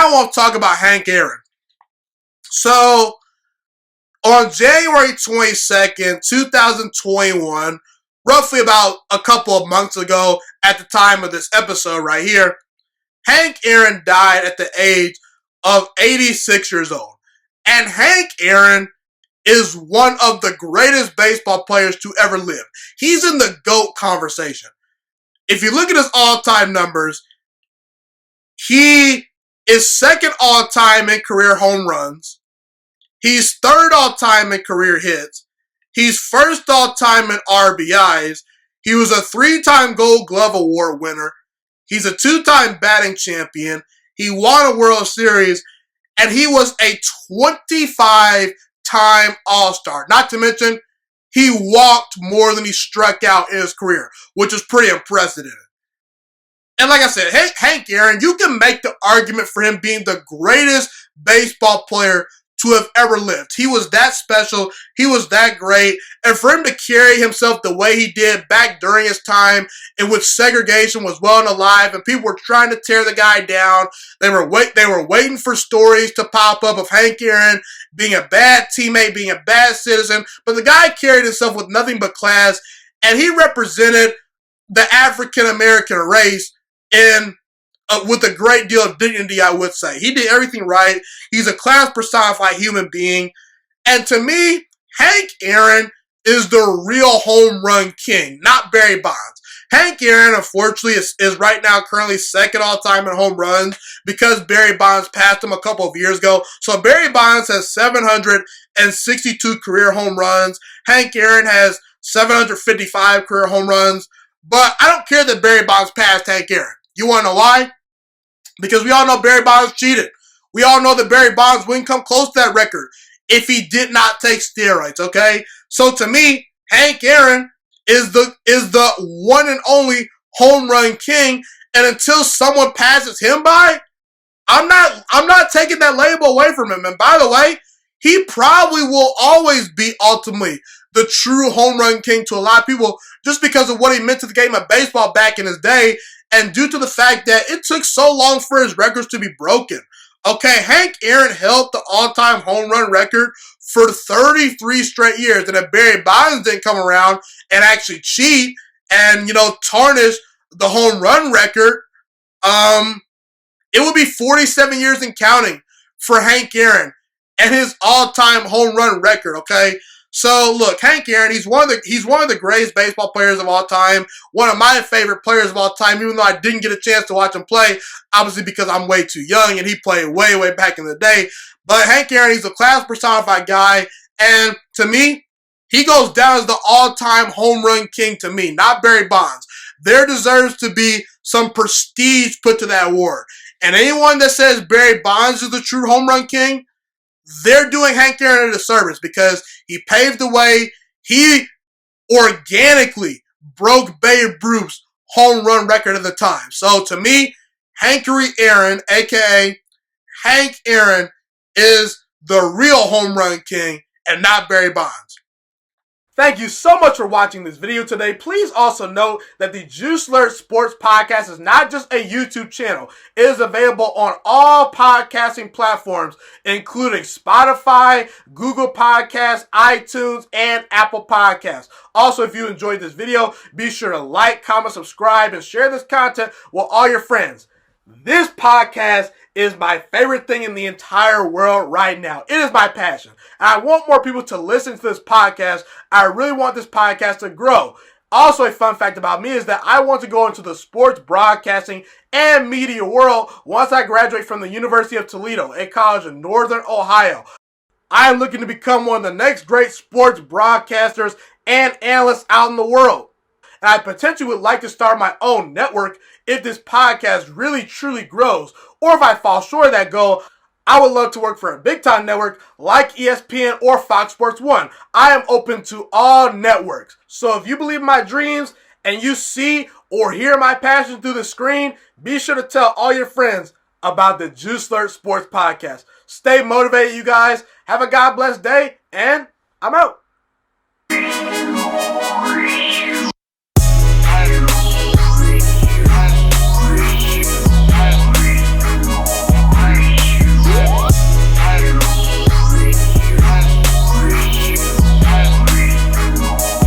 now I want to talk about Hank Aaron. So, on January 22nd, 2021, roughly about a couple of months ago at the time of this episode right here, Hank Aaron died at the age of 86 years old. And Hank Aaron is one of the greatest baseball players to ever live. He's in the GOAT conversation. If you look at his all-time numbers, he is second all-time in career home runs. He's third all-time in career hits. He's first all-time in RBIs. He was a 3-time Gold Glove Award winner. He's a 2-time batting champion. He won a World Series. And he was a 25-time All-Star. Not to mention, he walked more than he struck out in his career, which is pretty impressive. And like I said, Hank Aaron, you can make the argument for him being the greatest baseball player to have ever lived. He was that special. He was that great. And for him to carry himself the way he did back during his time in which segregation was well and alive and people were trying to tear the guy down, they were waiting for stories to pop up of Hank Aaron being a bad teammate, being a bad citizen. But the guy carried himself with nothing but class, and he represented the African American race with a great deal of dignity, I would say. He did everything right. He's a class personified human being. And to me, Hank Aaron is the real home run king, not Barry Bonds. Hank Aaron, unfortunately, is right now currently second all-time in home runs because Barry Bonds passed him a couple of years ago. So Barry Bonds has 762 career home runs. Hank Aaron has 755 career home runs. But I don't care that Barry Bonds passed Hank Aaron. You want to know why? Because we all know Barry Bonds cheated. We all know that Barry Bonds wouldn't come close to that record if he did not take steroids, okay? So to me, Hank Aaron is the one and only home run king, and until someone passes him by, I'm not taking that label away from him. And by the way, he probably will always be ultimately the true home run king to a lot of people just because of what he meant to the game of baseball back in his day. And due to the fact that it took so long for his records to be broken. Okay, Hank Aaron held the all-time home run record for 33 straight years. And if Barry Bonds didn't come around and actually cheat and, tarnish the home run record, it would be 47 years and counting for Hank Aaron and his all-time home run record, okay? So look, Hank Aaron, he's one of the greatest baseball players of all time. One of my favorite players of all time, even though I didn't get a chance to watch him play, obviously because I'm way too young and he played way, way back in the day. But Hank Aaron, he's a class personified guy, and to me, he goes down as the all-time home run king to me, not Barry Bonds. There deserves to be some prestige put to that award. And anyone that says Barry Bonds is the true home run king, they're doing Hank Aaron a disservice because he paved the way. He organically broke Babe Ruth's home run record at the time. So to me, Hankery Aaron, a.k.a. Hank Aaron, is the real home run king and not Barry Bonds. Thank you so much for watching this video today. Please also note that the Juiciest Sports Podcast is not just a YouTube channel. It is available on all podcasting platforms, including Spotify, Google Podcasts, iTunes, and Apple Podcasts. Also, if you enjoyed this video, be sure to like, comment, subscribe, and share this content with all your friends. This podcast is my favorite thing in the entire world right now. It is my passion. And I want more people to listen to this podcast. I really want this podcast to grow. Also, a fun fact about me is that I want to go into the sports broadcasting and media world once I graduate from the University of Toledo, a college in Northern Ohio. I am looking to become one of the next great sports broadcasters and analysts out in the world. And I potentially would like to start my own network if this podcast really truly grows. Or if I fall short of that goal, I would love to work for a big-time network like ESPN or Fox Sports 1. I am open to all networks. So if you believe in my dreams and you see or hear my passion through the screen, be sure to tell all your friends about the Juiciest Sports Podcast. Stay motivated, you guys. Have a God bless day, and I'm out.